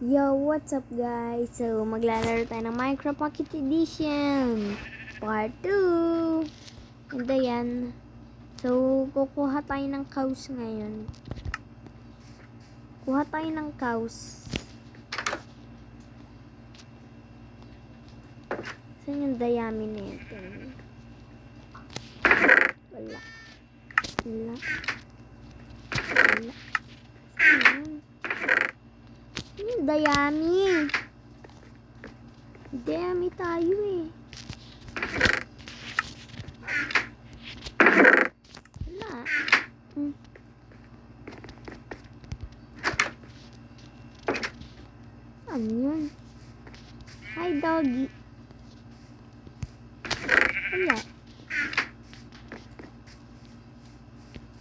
Yo, what's up guys? So, maglalaro tayo ng Minecraft Pocket Edition Part 2. And ayan. So, kukuha tayo ng cows ngayon. Kuha tayo ng cows. Saan yung dayami natin? Wala. Wala. Wala. Saan? Dayami. Dayami tayo eh. Wala. Saan yun? Hi doggy. Wala.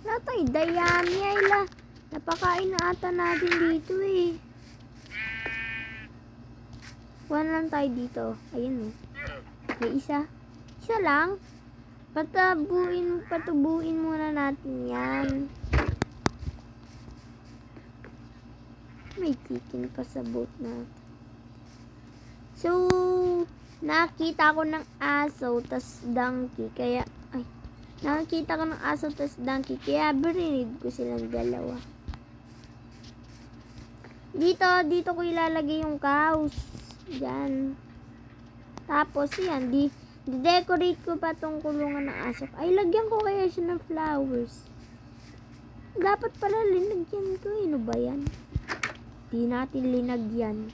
Wala tayo. Dayami ay la. Napakain na ata natin dito eh. Kuha lang tayo dito. Ayun oh. May isa. Isa lang. Patubuin muna natin yan. May chicken pa sa boat natin. So, nakita ko ng aso tas donkey. Kaya, nakita ko ng aso tas donkey. Kaya brinid ko silang dalawa. Dito ko ilalagay yung cows. Diyan. Tapos yan, di-decorate ko pa tong kulungan ng aso. Ay, lagyan ko kaya siya ng flowers. Dapat pala linagyan ko. Ano ba yan? Di natin linagyan.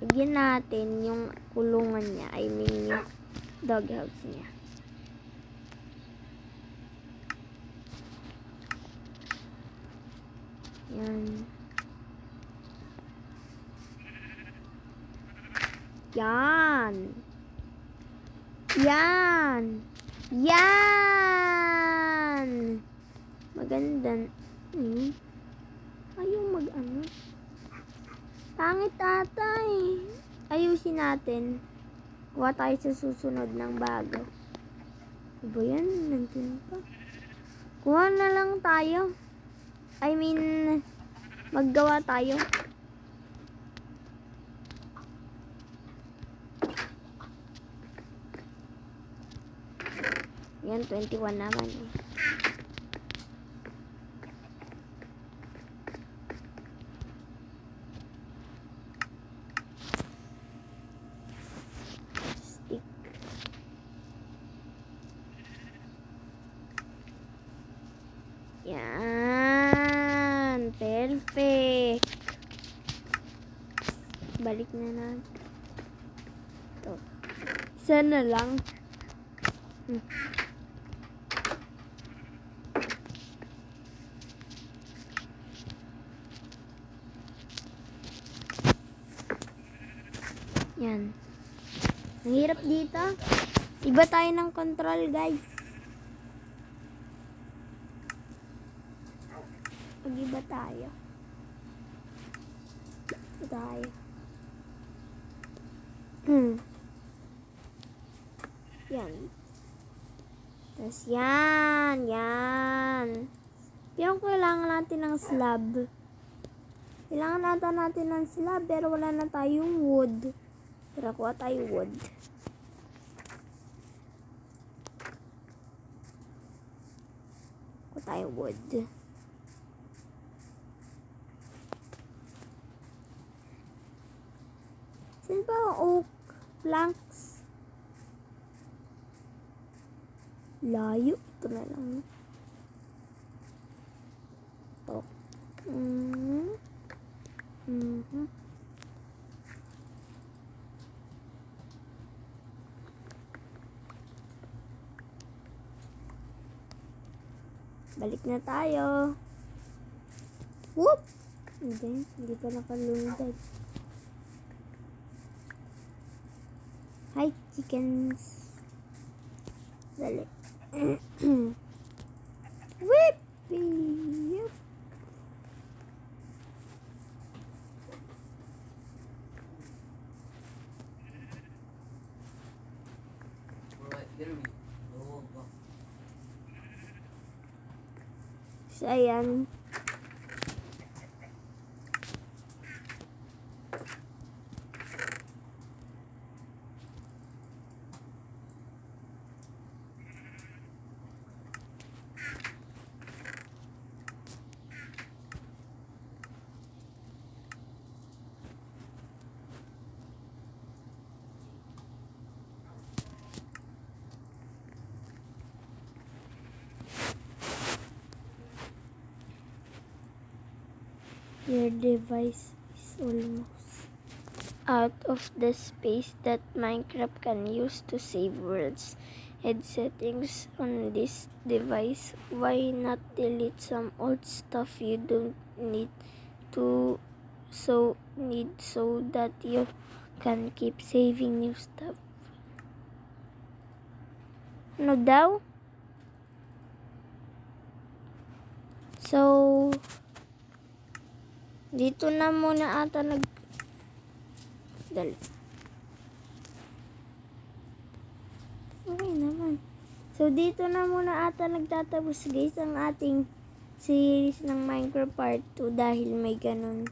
Lagyan natin yung kulungan niya. I mean yung doghouse niya. Yan. Yan. Yan. Yan. Maganda. Ayaw mag-ano. Pangit ata eh. Ayusin natin. Kuha tayo sa susunod ng bago. Ano ba yan? Nandun pa. Kuha na lang tayo. I mean, maggawa tayo. Yan, 21 naman eh. Stick. Yan. Perfect. Balik na natin. Ito. Isa na lang. Yan. Ang hirap dito. Iba tayo ng control, guys. Mag-iba tayo. Iba tayo. Yan. Tapos yan. Yan. Pero kailangan natin ng slab. Kailangan natin ng slab pero wala na tayong wood. Pero kuha tayo wood. Kuha tayo wood. Saan ba ang oak planks? Layo. Ito na lang. Ito. Balik na tayo. Whoop! Hindi pa nakalundag. Hi, chickens. Dali. Whippy! Yup. So, ayan. Your device is almost out of the space that Minecraft can use to save worlds. Head settings on this device. Why not delete some old stuff you don't need so that you can keep saving new stuff? Ano daw? So, dito na muna ata Dali. Okay naman. So, dito na muna ata nagtatapos guys ang ating series ng Minecraft Part 2 dahil may ganun.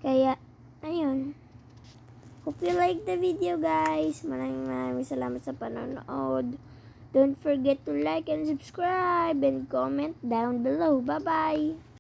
Kaya, ayun. Hope you like the video guys. Maraming salamat sa panonood. Don't forget to like and subscribe and comment down below. Bye-bye!